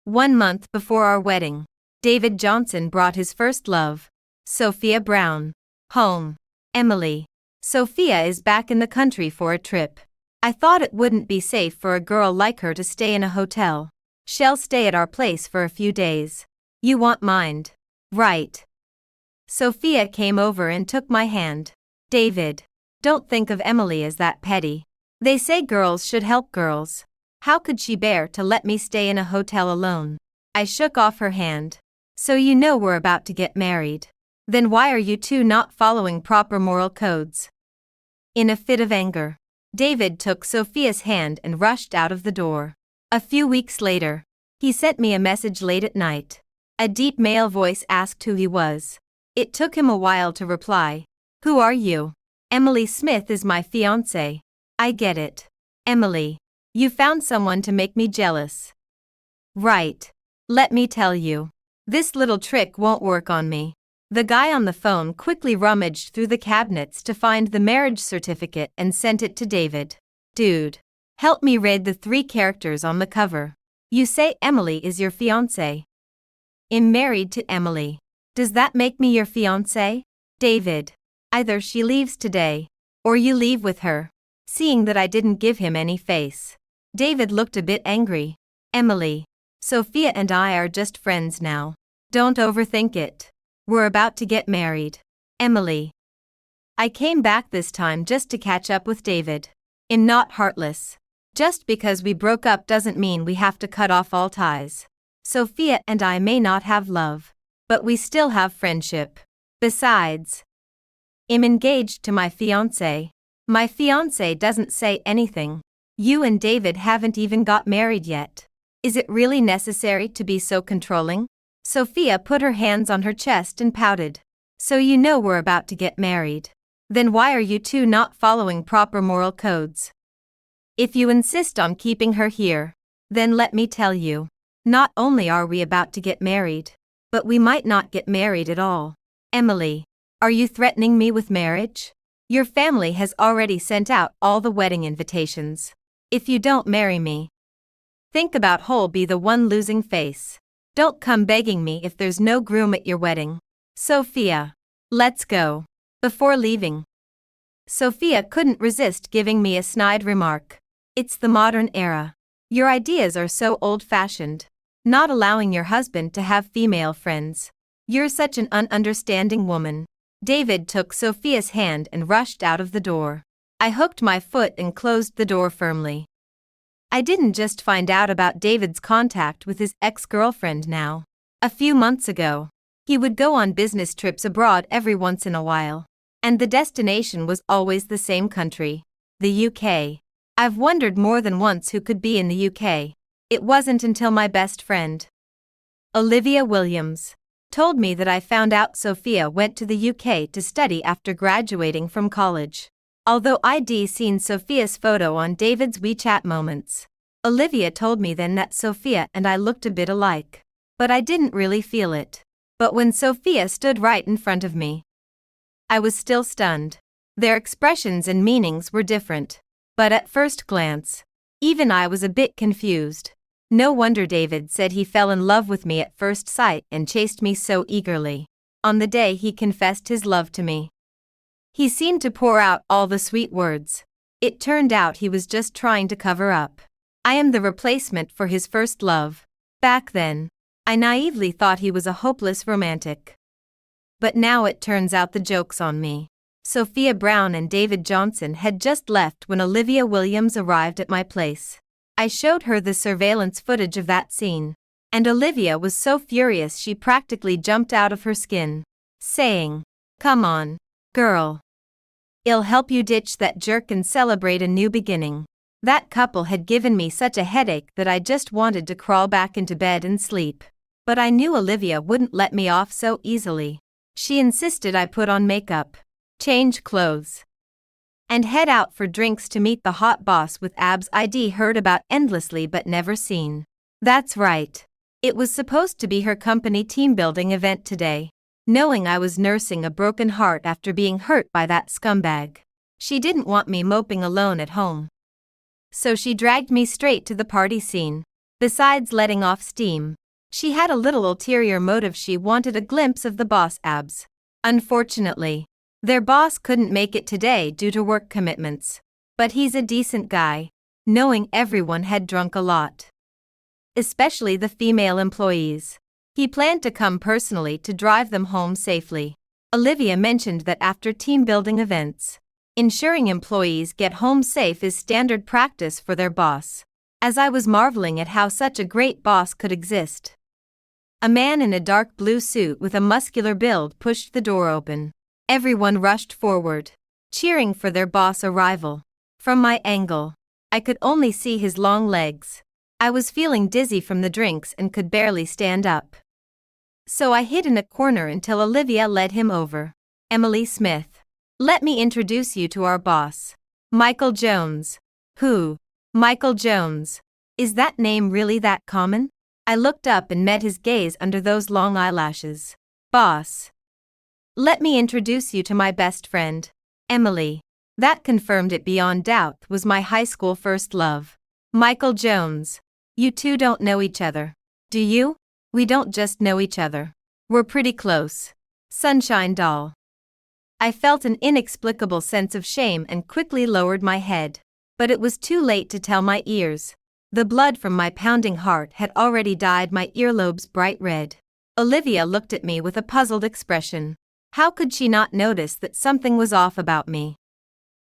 1 month before our wedding, David Johnson brought his first love, Sophia Brown, home. Emily. Sophia is back in the country for a trip. I thought it wouldn't be safe for a girl like her to stay in a hotel. She'll stay at our place for a few days. You won't mind, right? Sophia came over and took my hand. David, don't think of Emily as that petty. They say girls should help girls. How could she bear to let me stay in a hotel alone? I shook off her hand. So you know we're about to get married. Then why are you two not following proper moral codes? In a fit of anger, David took Sophia's hand and rushed out of the door. A few weeks later, he sent me a message late at night. A deep male voice asked who he was. It took him a while to reply. Who are you? Emily Smith is my fiancé. I get it. Emily, you found someone to make me jealous. Right. Let me tell you. This little trick won't work on me. The guy on the phone quickly rummaged through the cabinets to find the marriage certificate and sent it to David. Dude, help me read the 3 characters on the cover. You say Emily is your fiancé. I'm married to Emily. Does that make me your fiancé? David, either she leaves today, or you leave with her. Seeing that I didn't give him any face, David looked a bit angry. Emily, Sophia and I are just friends now. Don't overthink it. We're about to get married. Emily. I came back this time just to catch up with David. I'm not heartless. Just because we broke up doesn't mean we have to cut off all ties. Sophia and I may not have love, but we still have friendship. Besides, I'm engaged to my fiancé. My fiancé doesn't say anything. You and David haven't even got married yet. Is it really necessary to be so controlling? Sophia put her hands on her chest and pouted. So you know we're about to get married. Then why are you two not following proper moral codes? If you insist on keeping her here, then let me tell you, not only are we about to get married, but we might not get married at all. Emily, are you threatening me with marriage? Your family has already sent out all the wedding invitations. If you don't marry me, think about who'll be the one losing face. Don't come begging me if there's no groom at your wedding. Sophia, let's go. Before leaving, Sophia couldn't resist giving me a snide remark. It's the modern era. Your ideas are so old-fashioned. Not allowing your husband to have female friends. You're such an ununderstanding woman. David took Sophia's hand and rushed out of the door. I hooked my foot and closed the door firmly. I didn't just find out about David's contact with his ex-girlfriend now. A few months ago, he would go on business trips abroad every once in a while. And the destination was always the same country, the UK. I've wondered more than once who could be in the UK. It wasn't until my best friend, Olivia Williams, told me that I found out Sophia went to the UK to study after graduating from college. Although I'd seen Sophia's photo on David's WeChat moments, Olivia told me then that Sophia and I looked a bit alike. But I didn't really feel it. But when Sophia stood right in front of me, I was still stunned. Their expressions and meanings were different. But at first glance, even I was a bit confused. No wonder David said he fell in love with me at first sight and chased me so eagerly. On the day he confessed his love to me, he seemed to pour out all the sweet words. It turned out he was just trying to cover up. I am the replacement for his first love. Back then, I naively thought he was a hopeless romantic. But now it turns out the joke's on me. Sophia Brown and David Johnson had just left when Olivia Williams arrived at my place. I showed her the surveillance footage of that scene, and Olivia was so furious she practically jumped out of her skin, saying, "Come on, girl. I'll help you ditch that jerk and celebrate a new beginning." That couple had given me such a headache that I just wanted to crawl back into bed and sleep. But I knew Olivia wouldn't let me off so easily. She insisted I put on makeup, change clothes, and head out for drinks to meet the hot boss with abs I'd heard about endlessly but never seen. That's right. It was supposed to be her company team-building event today. Knowing I was nursing a broken heart after being hurt by that scumbag, she didn't want me moping alone at home. So she dragged me straight to the party scene. Besides letting off steam, she had a little ulterior motive. She wanted a glimpse of the boss' abs. Unfortunately, their boss couldn't make it today due to work commitments. But he's a decent guy, knowing everyone had drunk a lot. Especially the female employees. He planned to come personally to drive them home safely. Olivia mentioned that after team-building events, ensuring employees get home safe is standard practice for their boss. As I was marveling at how such a great boss could exist. A man in a dark blue suit with a muscular build pushed the door open. Everyone rushed forward, cheering for their boss' arrival. From my angle, I could only see his long legs. I was feeling dizzy from the drinks and could barely stand up. So I hid in a corner until Olivia led him over. Emily Smith. Let me introduce you to our boss. Michael Jones. Who? Michael Jones. Is that name really that common? I looked up and met his gaze under those long eyelashes. Boss. Let me introduce you to my best friend, Emily. That confirmed it beyond doubt was my high school first love. Michael Jones. You two don't know each other, do you? We don't just know each other. We're pretty close. Sunshine doll. I felt an inexplicable sense of shame and quickly lowered my head. But it was too late to tell my ears. The blood from my pounding heart had already dyed my earlobes bright red. Olivia looked at me with a puzzled expression. How could she not notice that something was off about me?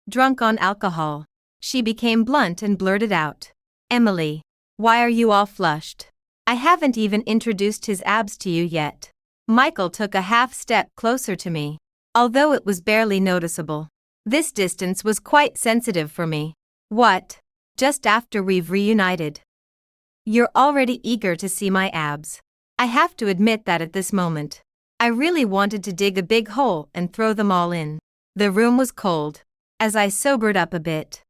Drunk on alcohol, she became blunt and blurted out. Emily, why are you all flushed? I haven't even introduced his abs to you yet. Michael took a half step closer to me, although it was barely noticeable. This distance was quite sensitive for me. What? Just after we've reunited? You're already eager to see my abs. I have to admit that at this moment, I really wanted to dig a big hole and throw them all in. The room was cold. As I sobered up a bit,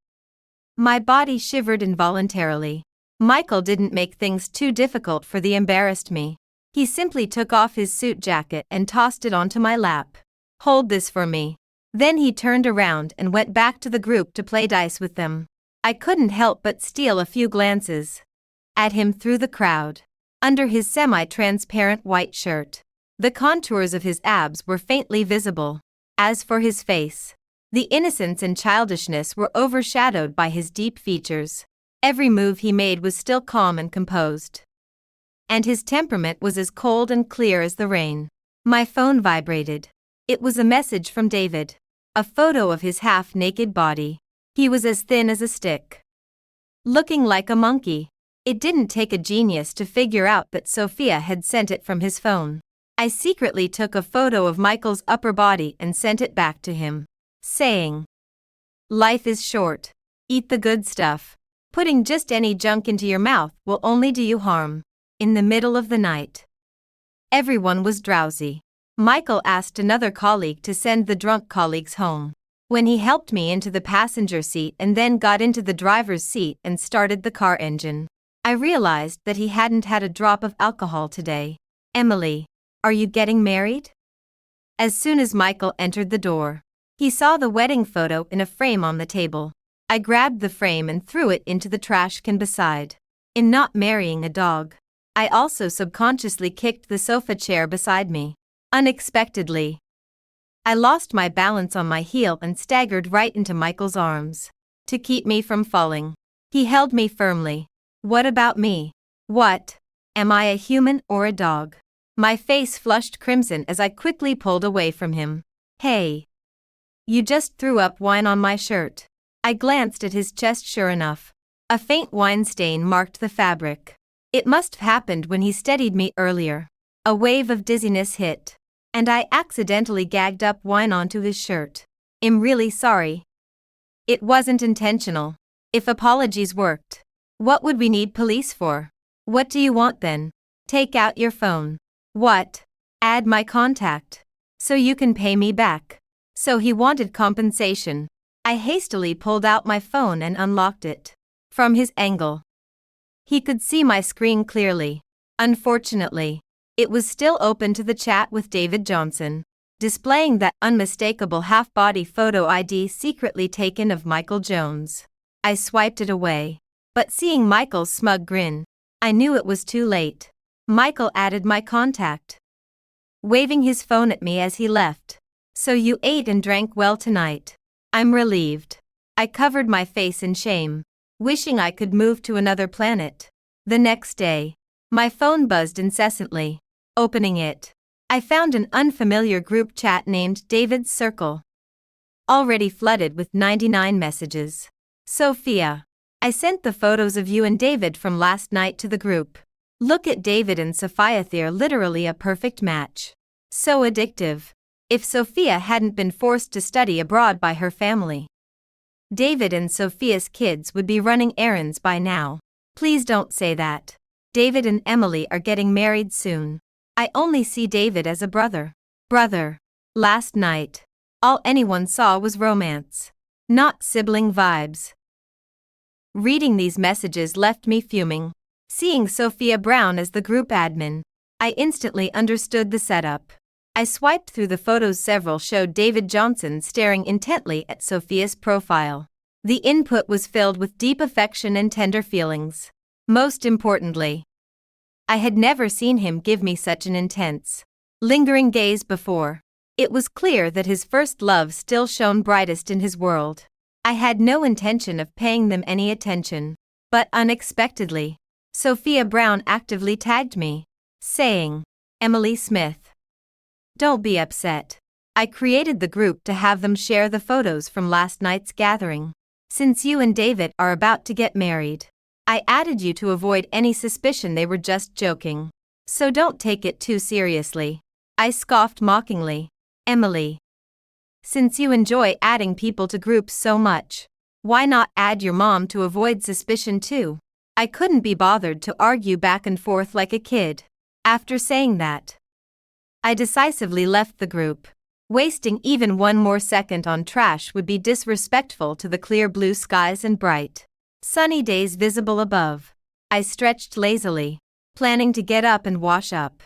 my body shivered involuntarily. Michael didn't make things too difficult for the embarrassed me. He simply took off his suit jacket and tossed it onto my lap. Hold this for me. Then he turned around and went back to the group to play dice with them. I couldn't help but steal a few glances at him through the crowd. Under his semi-transparent white shirt, the contours of his abs were faintly visible. As for his face, the innocence and childishness were overshadowed by his deep features. Every move he made was still calm and composed. And his temperament was as cold and clear as the rain. My phone vibrated. It was a message from David. A photo of his half-naked body. He was as thin as a stick. Looking like a monkey. It didn't take a genius to figure out that Sophia had sent it from his phone. I secretly took a photo of Michael's upper body and sent it back to him, saying, "Life is short. Eat the good stuff. Putting just any junk into your mouth will only do you harm." In the middle of the night, everyone was drowsy. Michael asked another colleague to send the drunk colleagues home. When he helped me into the passenger seat and then got into the driver's seat and started the car engine, I realized that he hadn't had a drop of alcohol today. Emily, are you getting married? As soon as Michael entered the door, he saw the wedding photo in a frame on the table. I grabbed the frame and threw it into the trash can beside. In not marrying a dog, I also subconsciously kicked the sofa chair beside me. Unexpectedly, I lost my balance on my heel and staggered right into Michael's arms. To keep me from falling, he held me firmly. What about me? What? Am I a human or a dog? My face flushed crimson as I quickly pulled away from him. Hey! You just threw up wine on my shirt. I glanced at his chest. Sure enough, a faint wine stain marked the fabric. It must have happened when he steadied me earlier. A wave of dizziness hit, and I accidentally gagged up wine onto his shirt. I'm really sorry. It wasn't intentional. If apologies worked, what would we need police for? What do you want then? Take out your phone. What? Add my contact. So you can pay me back. So he wanted compensation. I hastily pulled out my phone and unlocked it. From his angle, he could see my screen clearly. Unfortunately, it was still open to the chat with David Johnson, displaying that unmistakable half-body photo ID secretly taken of Michael Jones. I swiped it away, but seeing Michael's smug grin, I knew it was too late. Michael added my contact, waving his phone at me as he left. So you ate and drank well tonight. I'm relieved. I covered my face in shame, wishing I could move to another planet. The next day, my phone buzzed incessantly. Opening it, I found an unfamiliar group chat named David's Circle, already flooded with 99 messages. Sophia, I sent the photos of you and David from last night to the group. Look at David and Sophia, they're literally a perfect match. So addictive. If Sophia hadn't been forced to study abroad by her family, David and Sophia's kids would be running errands by now. Please don't say that. David and Emily are getting married soon. I only see David as a brother. Last night, all anyone saw was romance, not sibling vibes. Reading these messages left me fuming. Seeing Sophia Brown as the group admin, I instantly understood the setup. I swiped through the photos. Several showed David Johnson staring intently at Sophia's profile. The input was filled with deep affection and tender feelings. Most importantly, I had never seen him give me such an intense, lingering gaze before. It was clear that his first love still shone brightest in his world. I had no intention of paying them any attention, but unexpectedly, Sophia Brown actively tagged me, saying, "Emily Smith. Don't be upset. I created the group to have them share the photos from last night's gathering. Since you and David are about to get married, I added you to avoid any suspicion they were just joking. So don't take it too seriously." I scoffed mockingly. Emily, since you enjoy adding people to groups so much, why not add your mom to avoid suspicion too? I couldn't be bothered to argue back and forth like a kid. After saying that, I decisively left the group. Wasting even one more second on trash would be disrespectful to the clear blue skies and bright, sunny days visible above. I stretched lazily, planning to get up and wash up,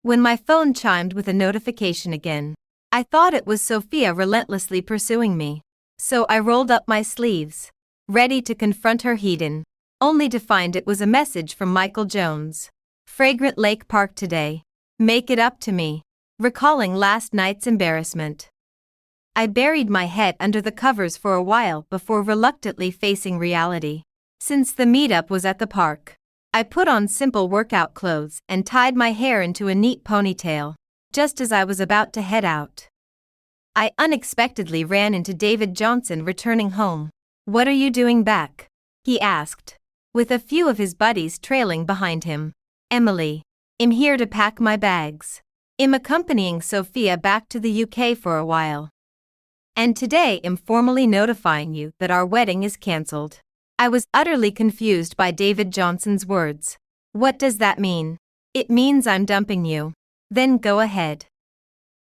when my phone chimed with a notification again. I thought it was Sophia relentlessly pursuing me, so I rolled up my sleeves, ready to confront her heathen, only to find it was a message from Michael Jones. "Fragrant Lake Park today. Make it up to me." Recalling last night's embarrassment, I buried my head under the covers for a while before reluctantly facing reality. Since the meetup was at the park, I put on simple workout clothes and tied my hair into a neat ponytail. Just as I was about to head out, I unexpectedly ran into David Johnson returning home. "What are you doing back?" he asked, with a few of his buddies trailing behind him. "Emily, I'm here to pack my bags. I'm accompanying Sophia back to the UK for a while. And today I'm formally notifying you that our wedding is cancelled." I was utterly confused by David Johnson's words. "What does that mean?" "It means I'm dumping you." "Then go ahead.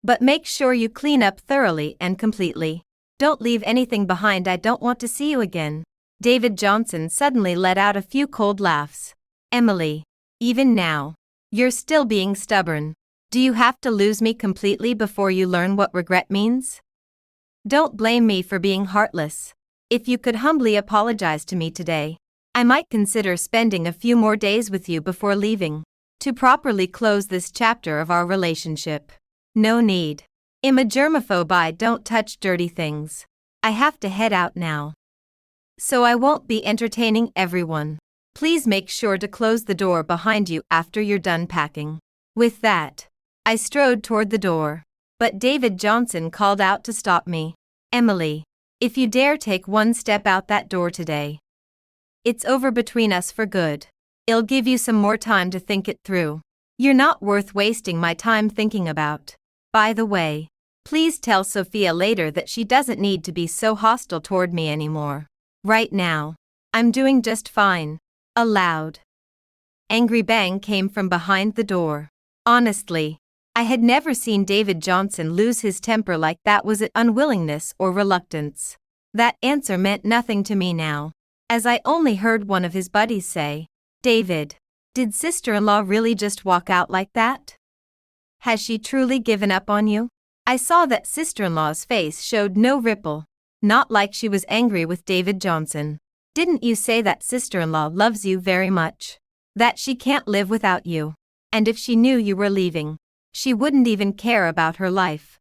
But make sure you clean up thoroughly and completely. Don't leave anything behind. I don't want to see you again." David Johnson suddenly let out a few cold laughs. "Emily, even now, you're still being stubborn. Do you have to lose me completely before you learn what regret means? Don't blame me for being heartless. If you could humbly apologize to me today, I might consider spending a few more days with you before leaving, to properly close this chapter of our relationship." "No need. I'm a germaphobe. I don't touch dirty things. I have to head out now, so I won't be entertaining everyone. Please make sure to close the door behind you after you're done packing." With that, I strode toward the door, but David Johnson called out to stop me. "Emily, if you dare take one step out that door today, it's over between us for good. I'll give you some more time to think it through. You're not worth wasting my time thinking about. By the way, please tell Sophia later that she doesn't need to be so hostile toward me anymore. Right now, I'm doing just fine." A loud, angry bang came from behind the door. Honestly, I had never seen David Johnson lose his temper like that. Was it unwillingness or reluctance? That answer meant nothing to me now, as I only heard one of his buddies say, "David, did sister-in-law really just walk out like that? Has she truly given up on you?" I saw that sister-in-law's face showed no ripple, not like she was angry with David Johnson. "Didn't you say that sister-in-law loves you very much?" That she can't live without you. And if she knew you were leaving, she wouldn't even care about her life.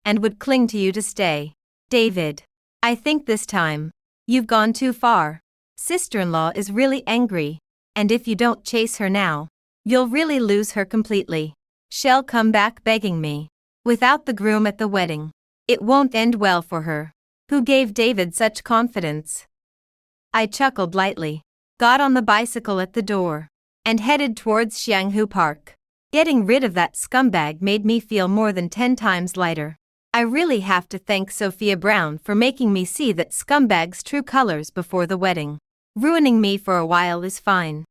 And would cling to you to stay. David. I think this time, you've gone too far. Sister-in-law is really angry, and if you don't chase her now, you'll really lose her completely. She'll come back begging me. Without the groom at the wedding, it won't end well for her. Who gave David such confidence? I chuckled lightly, got on the bicycle at the door, and headed towards Xianghu Park. Getting rid of that scumbag made me feel more than 10 times lighter. I really have to thank Sophia Brown for making me see that scumbag's true colors before the wedding. Ruining me for a while is fine.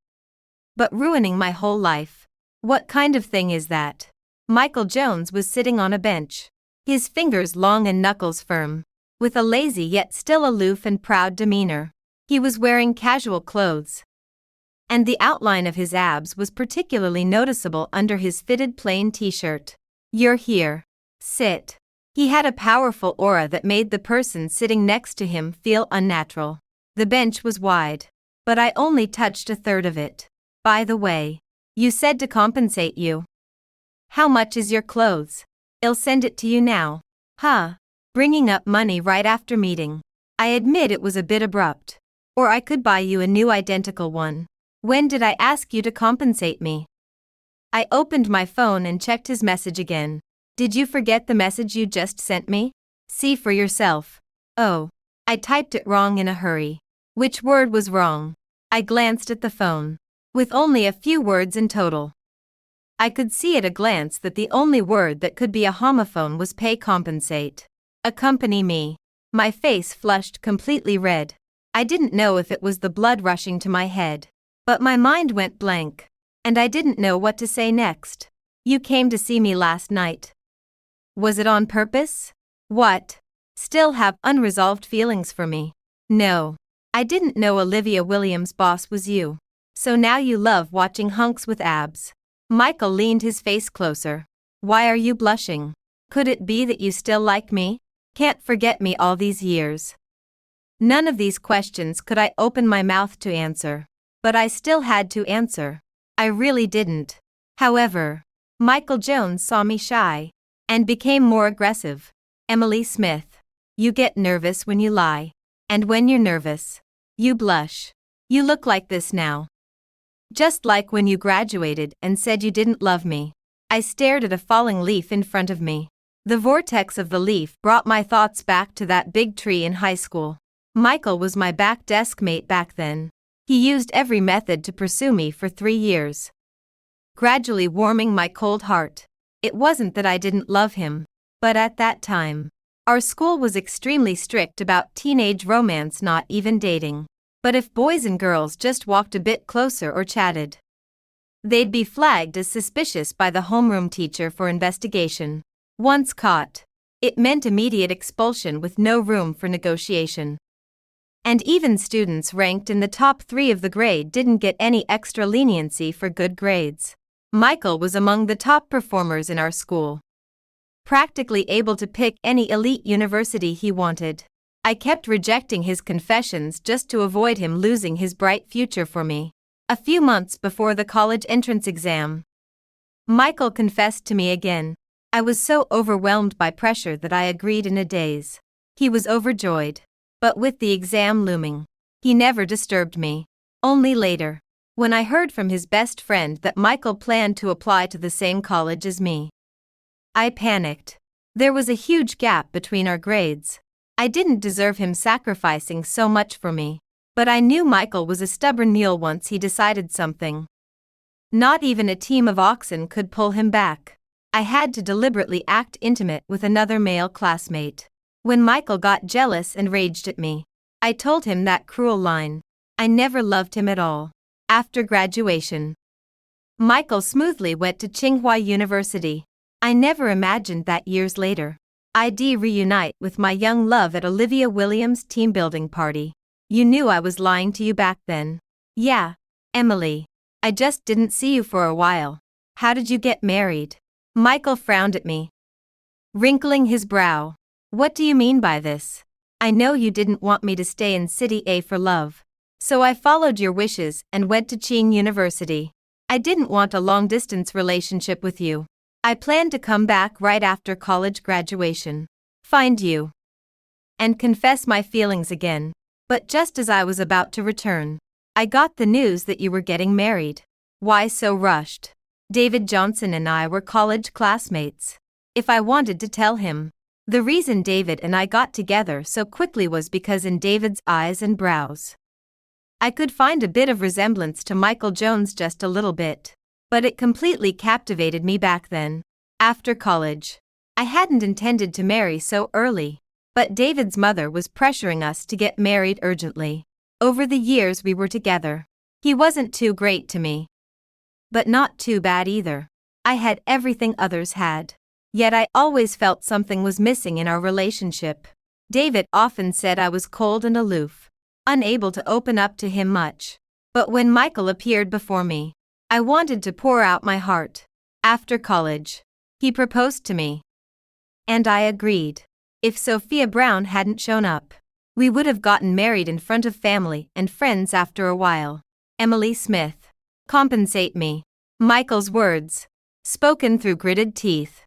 But ruining my whole life? What kind of thing is that? Michael Jones was sitting on a bench, his fingers long and knuckles firm, with a lazy yet still aloof and proud demeanor. He was wearing casual clothes, and the outline of his abs was particularly noticeable under his fitted plain t-shirt. You're here. Sit. He had a powerful aura that made the person sitting next to him feel unnatural. The bench was wide, but I only touched a third of it. By the way, you said to compensate you. How much is your clothes? I'll send it to you now. Huh. Bringing up money right after meeting. I admit it was a bit abrupt. Or I could buy you a new identical one. When did I ask you to compensate me? I opened my phone and checked his message again. Did you forget the message you just sent me? See for yourself. Oh. I typed it wrong in a hurry. Which word was wrong? I glanced at the phone. With only a few words in total. I could see at a glance that the only word that could be a homophone was pay compensate. Accompany me. My face flushed completely red. I didn't know if it was the blood rushing to my head, but my mind went blank, and I didn't know what to say next. You came to see me last night. Was it on purpose? What? Still have unresolved feelings for me? No. I didn't know Olivia Williams' boss was you. So now you love watching hunks with abs. Michael leaned his face closer. Why are you blushing? Could it be that you still like me? Can't forget me all these years? None of these questions could I open my mouth to answer. But I still had to answer. I really didn't. However, Michael Jones saw me shy and became more aggressive. Emily Smith. You get nervous when you lie. And when you're nervous, you blush. You look like this now. Just like when you graduated and said you didn't love me. I stared at a falling leaf in front of me. The vortex of the leaf brought my thoughts back to that big tree in high school. Michael was my back desk mate back then. He used every method to pursue me for 3 years, gradually warming my cold heart. It wasn't that I didn't love him, but at that time, our school was extremely strict about teenage romance, not even dating. But if boys and girls just walked a bit closer or chatted, they'd be flagged as suspicious by the homeroom teacher for investigation. Once caught, it meant immediate expulsion with no room for negotiation. And even students ranked in the top 3 of the grade didn't get any extra leniency for good grades. Michael was among the top performers in our school, practically able to pick any elite university he wanted. I kept rejecting his confessions just to avoid him losing his bright future for me. A few months before the college entrance exam, Michael confessed to me again. I was so overwhelmed by pressure that I agreed in a daze. He was overjoyed. But with the exam looming, he never disturbed me. Only later, when I heard from his best friend that Michael planned to apply to the same college as me, I panicked. There was a huge gap between our grades. I didn't deserve him sacrificing so much for me, but I knew Michael was a stubborn mule once he decided something. Not even a team of oxen could pull him back. I had to deliberately act intimate with another male classmate. When Michael got jealous and raged at me, I told him that cruel line. I never loved him at all. After graduation, Michael smoothly went to Tsinghua University. I never imagined that years later, I'd reunite with my young love at Olivia Williams' team building party. You knew I was lying to you back then. Yeah, Emily. I just didn't see you for a while. How did you get married? Michael frowned at me, wrinkling his brow. What do you mean by this? I know you didn't want me to stay in City A for love. So I followed your wishes and went to Ching University. I didn't want a long-distance relationship with you. I planned to come back right after college graduation, find you, and confess my feelings again. But just as I was about to return, I got the news that you were getting married. Why so rushed? David Johnson and I were college classmates. If I wanted to tell him, the reason David and I got together so quickly was because in David's eyes and brows, I could find a bit of resemblance to Michael Jones, just a little bit. But it completely captivated me back then. After college, I hadn't intended to marry so early, but David's mother was pressuring us to get married urgently. Over the years we were together, he wasn't too great to me, but not too bad either. I had everything others had, yet I always felt something was missing in our relationship. David often said I was cold and aloof, unable to open up to him much. But when Michael appeared before me, I wanted to pour out my heart. After college, he proposed to me, and I agreed. If Sophia Brown hadn't shown up, we would have gotten married in front of family and friends after a while. Emily Smith. Compensate me. Michael's words, spoken through gritted teeth,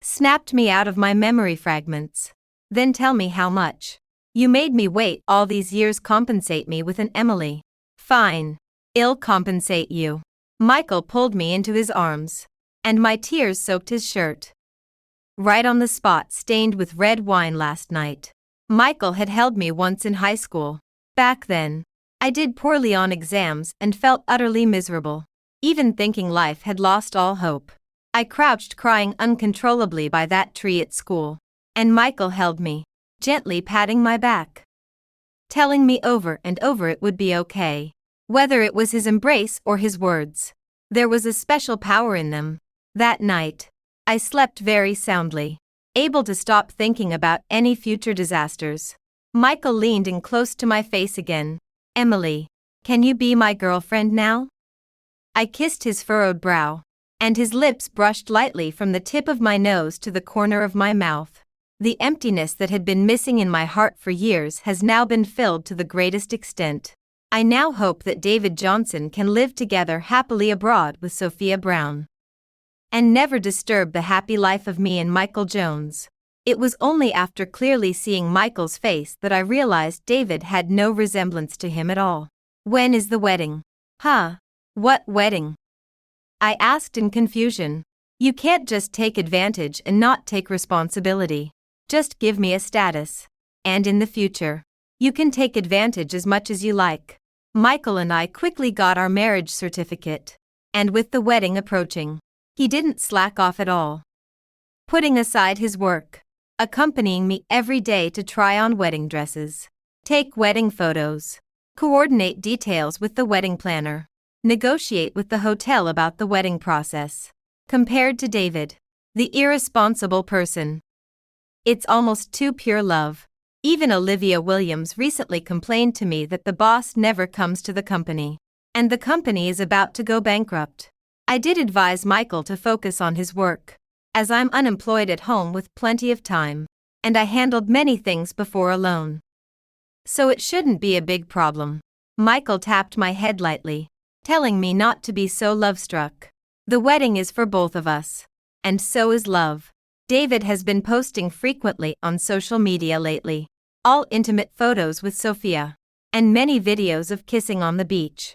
snapped me out of my memory fragments. Then tell me how much. You made me wait all these years. Compensate me with an Emily. Fine. I'll compensate you. Michael pulled me into his arms, and my tears soaked his shirt. Right on the spot stained with red wine last night. Michael had held me once in high school. Back then, I did poorly on exams and felt utterly miserable. Even thinking life had lost all hope. I crouched crying uncontrollably by that tree at school, and Michael held me, gently patting my back, telling me over and over it would be okay. Whether it was his embrace or his words, there was a special power in them. That night, I slept very soundly, able to stop thinking about any future disasters. Michael leaned in close to my face again. Emily, can you be my girlfriend now? I kissed his furrowed brow, and his lips brushed lightly from the tip of my nose to the corner of my mouth. The emptiness that had been missing in my heart for years has now been filled to the greatest extent. I now hope that David Johnson can live together happily abroad with Sophia Brown, and never disturb the happy life of me and Michael Jones. It was only after clearly seeing Michael's face that I realized David had no resemblance to him at all. When is the wedding? Huh? What wedding? I asked in confusion. You can't just take advantage and not take responsibility. Just give me a status. And in the future, you can take advantage as much as you like. Michael and I quickly got our marriage certificate. And with the wedding approaching, he didn't slack off at all. Putting aside his work, accompanying me every day to try on wedding dresses, take wedding photos, coordinate details with the wedding planner, negotiate with the hotel about the wedding process. Compared to David, the irresponsible person, it's almost too pure love. Even Olivia Williams recently complained to me that the boss never comes to the company, and the company is about to go bankrupt. I did advise Michael to focus on his work, as I'm unemployed at home with plenty of time, and I handled many things before alone. So it shouldn't be a big problem. Michael tapped my head lightly, telling me not to be so love-struck. The wedding is for both of us, and so is love. David has been posting frequently on social media lately, all intimate photos with Sophia, and many videos of kissing on the beach,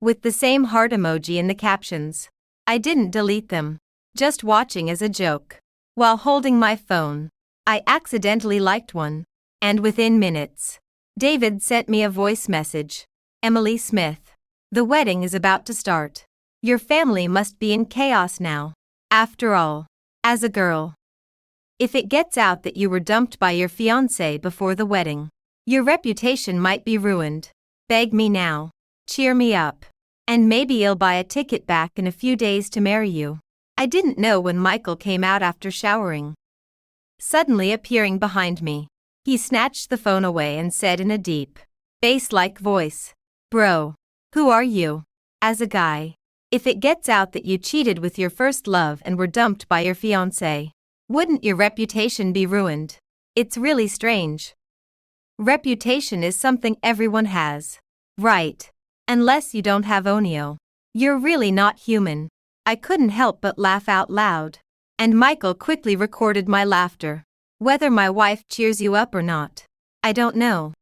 with the same heart emoji in the captions. I didn't delete them, just watching as a joke. While holding my phone, I accidentally liked one, and within minutes, David sent me a voice message. Emily Smith. The wedding is about to start. Your family must be in chaos now. After all, as a girl, if it gets out that you were dumped by your fiancé before the wedding, your reputation might be ruined. Beg me now. Cheer me up. And maybe I'll buy a ticket back in a few days to marry you. I didn't know when Michael came out after showering, suddenly appearing behind me. He snatched the phone away and said in a deep, bass-like voice, Bro, who are you? As a guy, if it gets out that you cheated with your first love and were dumped by your fiancé, wouldn't your reputation be ruined? It's really strange. Reputation is something everyone has. Right. Unless you don't have Onio. You're really not human. I couldn't help but laugh out loud. And Michael quickly recorded my laughter. Whether my wife cheers you up or not, I don't know.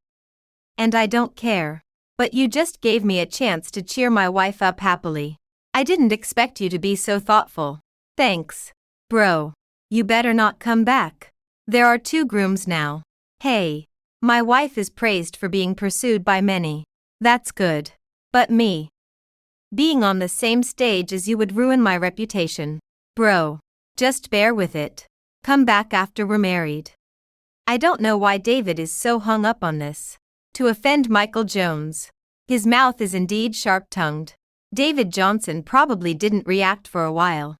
And I don't care. But you just gave me a chance to cheer my wife up happily. I didn't expect you to be so thoughtful. Thanks. Bro. You better not come back. There are 2 grooms now. Hey. My wife is praised for being pursued by many. That's good. But me. Being on the same stage as you would ruin my reputation. Bro. Just bear with it. Come back after we're married. I don't know why David is so hung up on this. To offend Michael Jones. His mouth is indeed sharp-tongued. David Johnson probably didn't react for a while.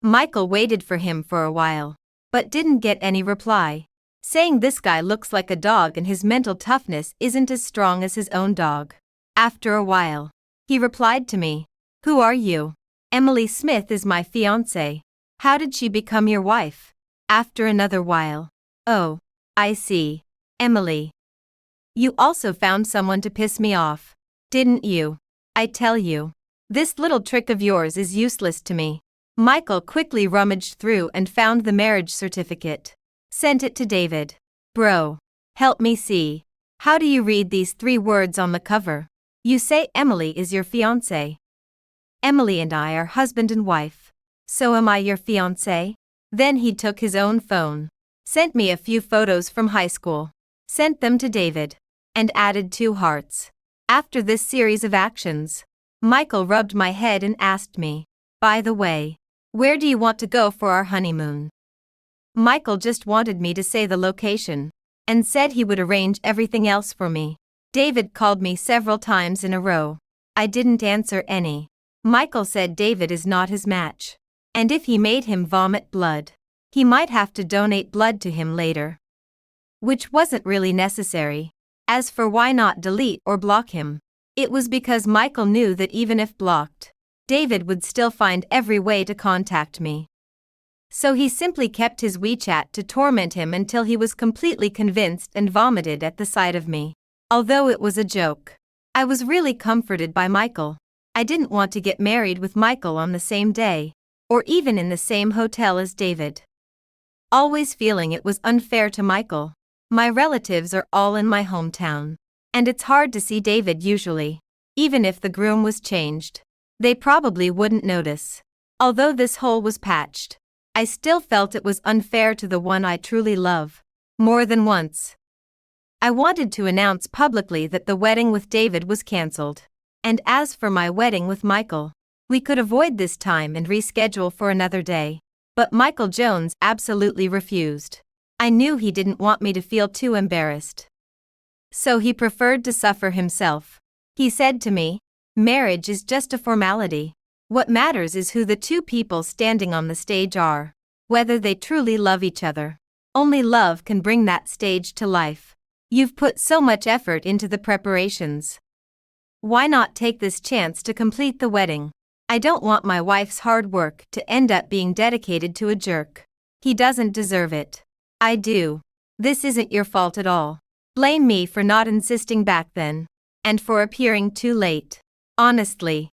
Michael waited for him for a while, but didn't get any reply, saying this guy looks like a dog and his mental toughness isn't as strong as his own dog. After a while, he replied to me, "Who are you?" "Emily Smith is my fiancée. How did she become your wife?" After another while, "Oh, I see. Emily. You also found someone to piss me off, didn't you? I tell you, this little trick of yours is useless to me." Michael quickly rummaged through and found the marriage certificate. Sent it to David. "Bro, help me see. How do you read these 3 words on the cover? You say Emily is your fiancée. Emily and I are husband and wife. So am I your fiancée?" Then he took his own phone, sent me a few photos from high school, sent them to David, and added 2 hearts. After this series of actions, Michael rubbed my head and asked me, "By the way, where do you want to go for our honeymoon?" Michael just wanted me to say the location, and said he would arrange everything else for me. David called me several times in a row. I didn't answer any. Michael said David is not his match, and if he made him vomit blood, he might have to donate blood to him later. Which wasn't really necessary. As for why not delete or block him, it was because Michael knew that even if blocked, David would still find every way to contact me. So he simply kept his WeChat to torment him until he was completely convinced and vomited at the sight of me. Although it was a joke, I was really comforted by Michael. I didn't want to get married with Michael on the same day, or even in the same hotel as David. Always feeling it was unfair to Michael. My relatives are all in my hometown, and it's hard to see David usually. Even if the groom was changed, they probably wouldn't notice. Although this hole was patched, I still felt it was unfair to the one I truly love. More than once, I wanted to announce publicly that the wedding with David was cancelled. And as for my wedding with Michael, we could avoid this time and reschedule for another day. But Michael Jones absolutely refused. I knew he didn't want me to feel too embarrassed. So he preferred to suffer himself. He said to me, "Marriage is just a formality. What matters is who the 2 people standing on the stage are, whether they truly love each other. Only love can bring that stage to life. You've put so much effort into the preparations. Why not take this chance to complete the wedding? I don't want my wife's hard work to end up being dedicated to a jerk. He doesn't deserve it. I do. This isn't your fault at all. Blame me for not insisting back then, and for appearing too late. Honestly,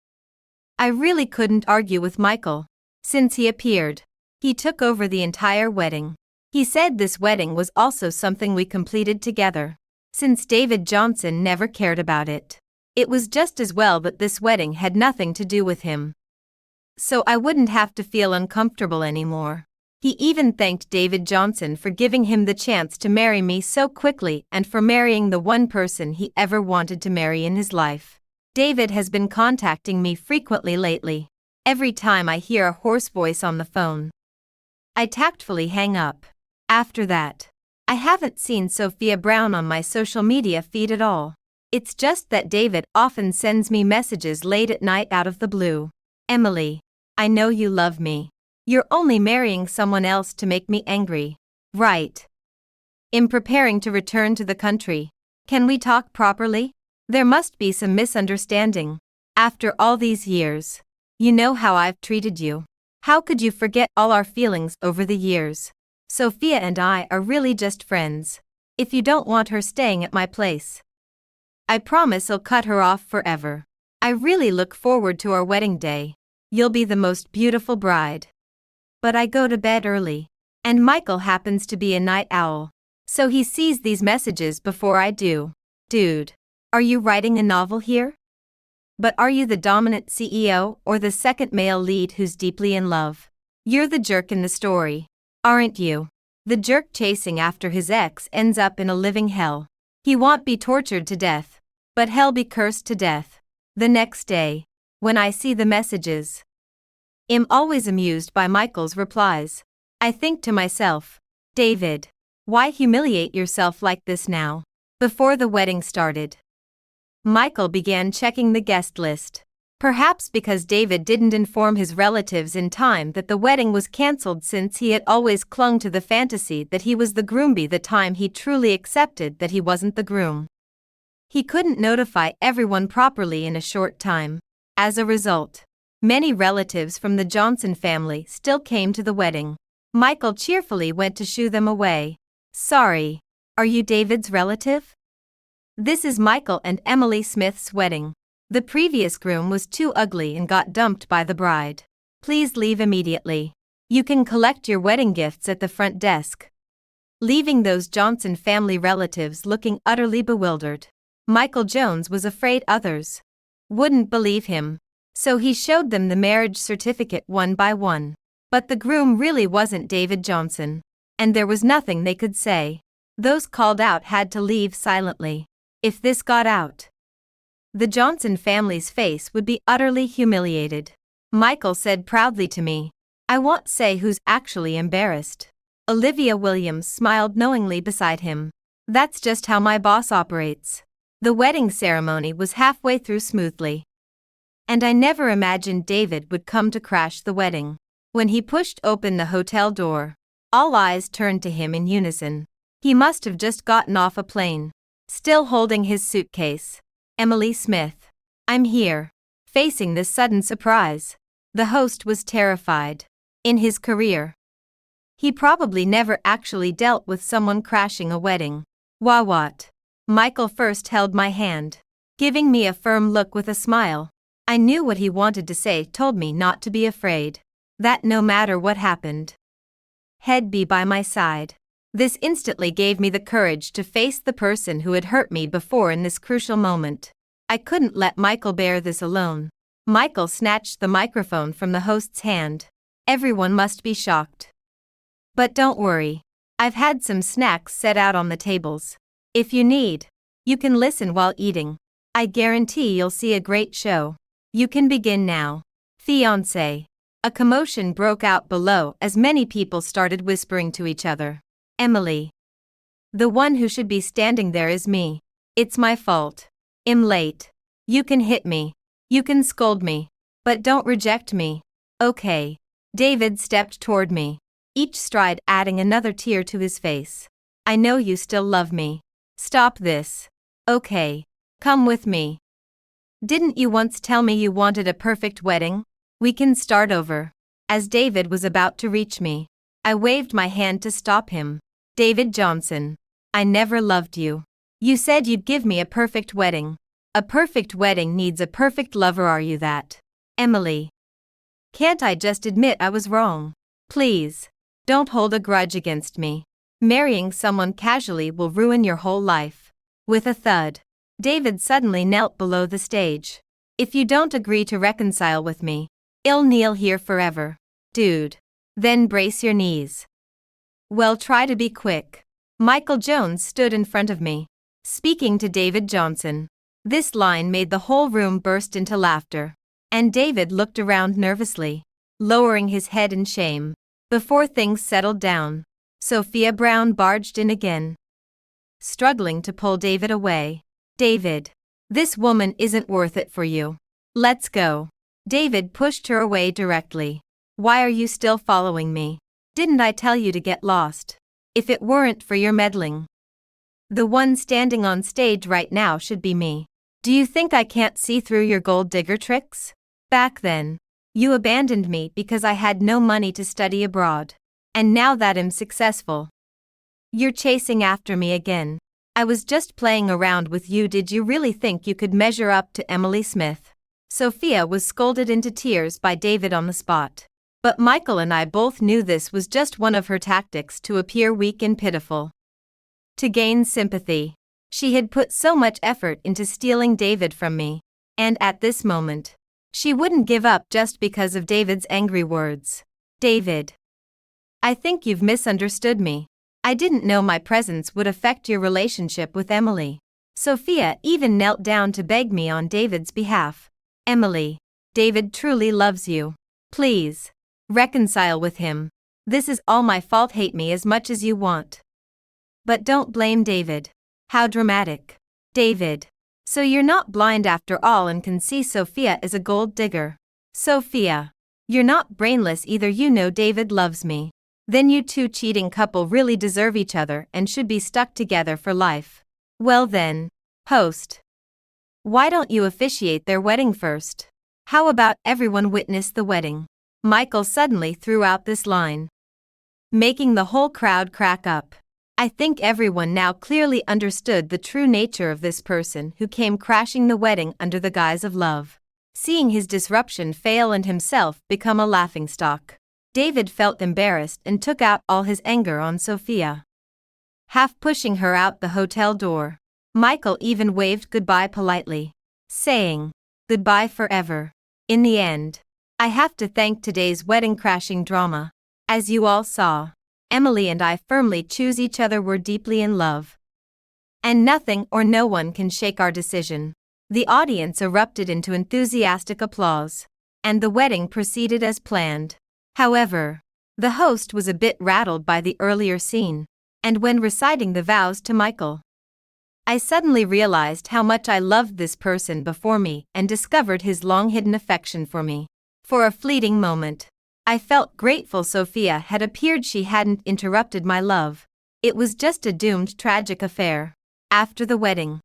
I really couldn't argue with Michael. Since he appeared, he took over the entire wedding. He said this wedding was also something we completed together, since David Johnson never cared about it. It was just as well that this wedding had nothing to do with him. So I wouldn't have to feel uncomfortable anymore. He even thanked David Johnson for giving him the chance to marry me so quickly and for marrying the one person he ever wanted to marry in his life. David has been contacting me frequently lately. Every time I hear a hoarse voice on the phone, I tactfully hang up. After that, I haven't seen Sophia Brown on my social media feed at all. It's just that David often sends me messages late at night out of the blue. "Emily, I know you love me. You're only marrying someone else to make me angry, right? I'm preparing to return to the country. Can we talk properly? There must be some misunderstanding. After all these years, you know how I've treated you. How could you forget all our feelings over the years? Sophia and I are really just friends. if you don't want her staying at my place. I promise I'll cut her off forever. I really look forward to our wedding day. You'll be the most beautiful bride. But I go to bed early. And Michael happens to be a night owl. So he sees these messages before I do. Dude, are you writing a novel here? But are you the dominant CEO or the second male lead who's deeply in love? You're the jerk in the story, aren't you? The jerk chasing after his ex ends up in a living hell. He won't be tortured to death, but hell be cursed to death. The next day, when I see the messages, I'm always amused by Michael's replies. I think to myself, David, why humiliate yourself like this now? Before the wedding started, Michael began checking the guest list. Perhaps because David didn't inform his relatives in time that the wedding was cancelled, since he had always clung to the fantasy that he was the groom by the time he truly accepted that he wasn't the groom. He couldn't notify everyone properly in a short time. As a result, many relatives from the Johnson family still came to the wedding. Michael cheerfully went to shoo them away. Sorry, are you David's relative? This is Michael and Emily Smith's wedding. The previous groom was too ugly and got dumped by the bride. Please leave immediately. You can collect your wedding gifts at the front desk. Leaving those Johnson family relatives looking utterly bewildered. Michael Jones was afraid others wouldn't believe him, so he showed them the marriage certificate one by one. But the groom really wasn't David Johnson, and there was nothing they could say. Those called out had to leave silently. If this got out, the Johnson family's face would be utterly humiliated. Michael said proudly to me, I won't say who's actually embarrassed. Olivia Williams smiled knowingly beside him. That's just how my boss operates. The wedding ceremony was halfway through smoothly, and I never imagined David would come to crash the wedding. When he pushed open the hotel door, all eyes turned to him in unison. He must have just gotten off a plane, still holding his suitcase. Emily Smith, I'm here. Facing this sudden surprise, the host was terrified. In his career, he probably never actually dealt with someone crashing a wedding. What? Michael first held my hand, giving me a firm look with a smile. I knew what he wanted to say told me not to be afraid. That no matter what happened, he'd be by my side. This instantly gave me the courage to face the person who had hurt me before in this crucial moment. I couldn't let Michael bear this alone. Michael snatched the microphone from the host's hand. Everyone must be shocked. But don't worry. I've had some snacks set out on the tables. If you need, you can listen while eating. I guarantee you'll see a great show. You can begin now. Fiancé. A commotion broke out below as many people started whispering to each other. Emily. The one who should be standing there is me. It's my fault. I'm late. You can hit me. You can scold me. But don't reject me. Okay. David stepped toward me, each stride adding another tear to his face. I know you still love me. Stop this. Okay. Come with me. Didn't you once tell me you wanted a perfect wedding? We can start over. As David was about to reach me, I waved my hand to stop him. David Johnson, I never loved you. You said you'd give me a perfect wedding. A perfect wedding needs a perfect lover. Are you that? Emily. Can't I just admit I was wrong? Please. Don't hold a grudge against me. Marrying someone casually will ruin your whole life. With a thud, David suddenly knelt below the stage. If you don't agree to reconcile with me, I'll kneel here forever. Dude. Then brace your knees. Well, try to be quick. Michael Jones stood in front of me, speaking to David Johnson. This line made the whole room burst into laughter, and David looked around nervously, lowering his head in shame. Before things settled down, Sophia Brown barged in again, struggling to pull David away. David, this woman isn't worth it for you. Let's go. David pushed her away directly. Why are you still following me? Didn't I tell you to get lost? If it weren't for your meddling, the one standing on stage right now should be me. Do you think I can't see through your gold digger tricks? Back then, you abandoned me because I had no money to study abroad. And now that I'm successful, You're chasing after me again. I was just playing around with you. Did you really think you could measure up to Emily Smith? Sophia was scolded into tears by David on the spot. But Michael and I both knew this was just one of her tactics to appear weak and pitiful. To gain sympathy. She had put so much effort into stealing David from me. And at this moment, she wouldn't give up just because of David's angry words. David. I think you've misunderstood me. I didn't know my presence would affect your relationship with Emily. Sophia even knelt down to beg me on David's behalf. Emily, David truly loves you. Please, reconcile with him. This is all my fault. Hate me as much as you want. But don't blame David. How dramatic. David. So you're not blind after all and can see Sophia is a gold digger. Sophia. You're not brainless either. You know David loves me. Then you two cheating couple really deserve each other and should be stuck together for life. Well then, host. Why don't you officiate their wedding first? How about everyone witness the wedding? Michael suddenly threw out this line, making the whole crowd crack up. I think everyone now clearly understood the true nature of this person who came crashing the wedding under the guise of love. Seeing his disruption fail and himself become a laughingstock, David felt embarrassed and took out all his anger on Sophia, half pushing her out the hotel door. Michael even waved goodbye politely, saying, "Goodbye forever." In the end, I have to thank today's wedding crashing drama. As you all saw, Emily and I firmly choose each other. We're deeply in love. And nothing or no one can shake our decision. The audience erupted into enthusiastic applause, and the wedding proceeded as planned. However, the host was a bit rattled by the earlier scene, and when reciting the vows to Michael, I suddenly realized how much I loved this person before me and discovered his long-hidden affection for me. For a fleeting moment, I felt grateful Sophia had appeared. She hadn't interrupted my love. It was just a doomed tragic affair. After the wedding,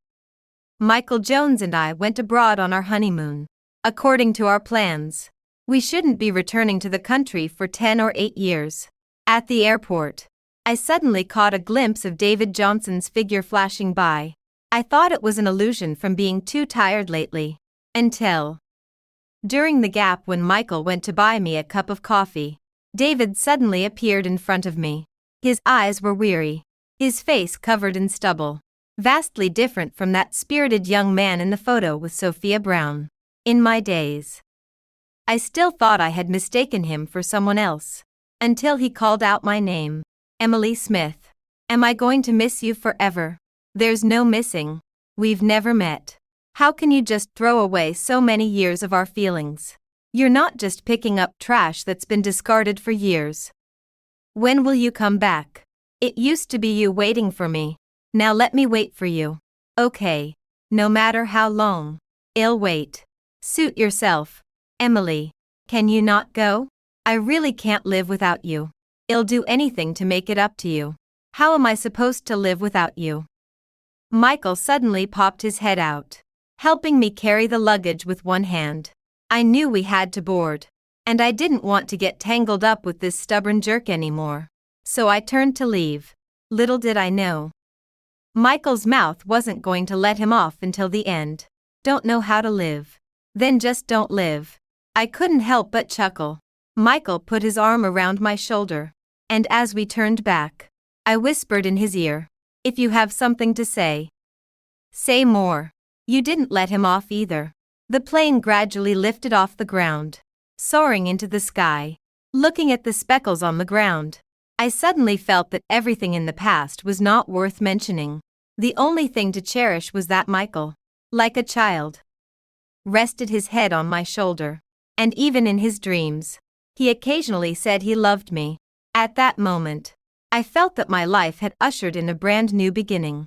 Michael Jones and I went abroad on our honeymoon. According to our plans, we shouldn't be returning to the country for 10 or 8 years. At the airport, I suddenly caught a glimpse of David Johnson's figure flashing by. I thought it was an illusion from being too tired lately. Until, during the gap when Michael went to buy me a cup of coffee, David suddenly appeared in front of me. His eyes were weary, his face covered in stubble, vastly different from that spirited young man in the photo with Sophia Brown. In my days, I still thought I had mistaken him for someone else, until he called out my name. Emily Smith. Am I going to miss you forever? There's no missing. We've never met. How can you just throw away so many years of our feelings? You're not just picking up trash that's been discarded for years. When will you come back? It used to be you waiting for me. Now let me wait for you. Okay. No matter how long, I'll wait. Suit yourself. Emily, can you not go? I really can't live without you. I'll do anything to make it up to you. How am I supposed to live without you? Michael suddenly popped his head out, helping me carry the luggage with one hand. I knew we had to board, and I didn't want to get tangled up with this stubborn jerk anymore. So I turned to leave. Little did I know, Michael's mouth wasn't going to let him off until the end. Don't know how to live? Then just don't live. I couldn't help but chuckle. Michael put his arm around my shoulder, and as we turned back, I whispered in his ear, "If you have something to say, say more." You didn't let him off either. The plane gradually lifted off the ground, soaring into the sky. Looking at the speckles on the ground, I suddenly felt that everything in the past was not worth mentioning. The only thing to cherish was that Michael, like a child, rested his head on my shoulder. And even in his dreams, he occasionally said he loved me. At that moment, I felt that my life had ushered in a brand new beginning.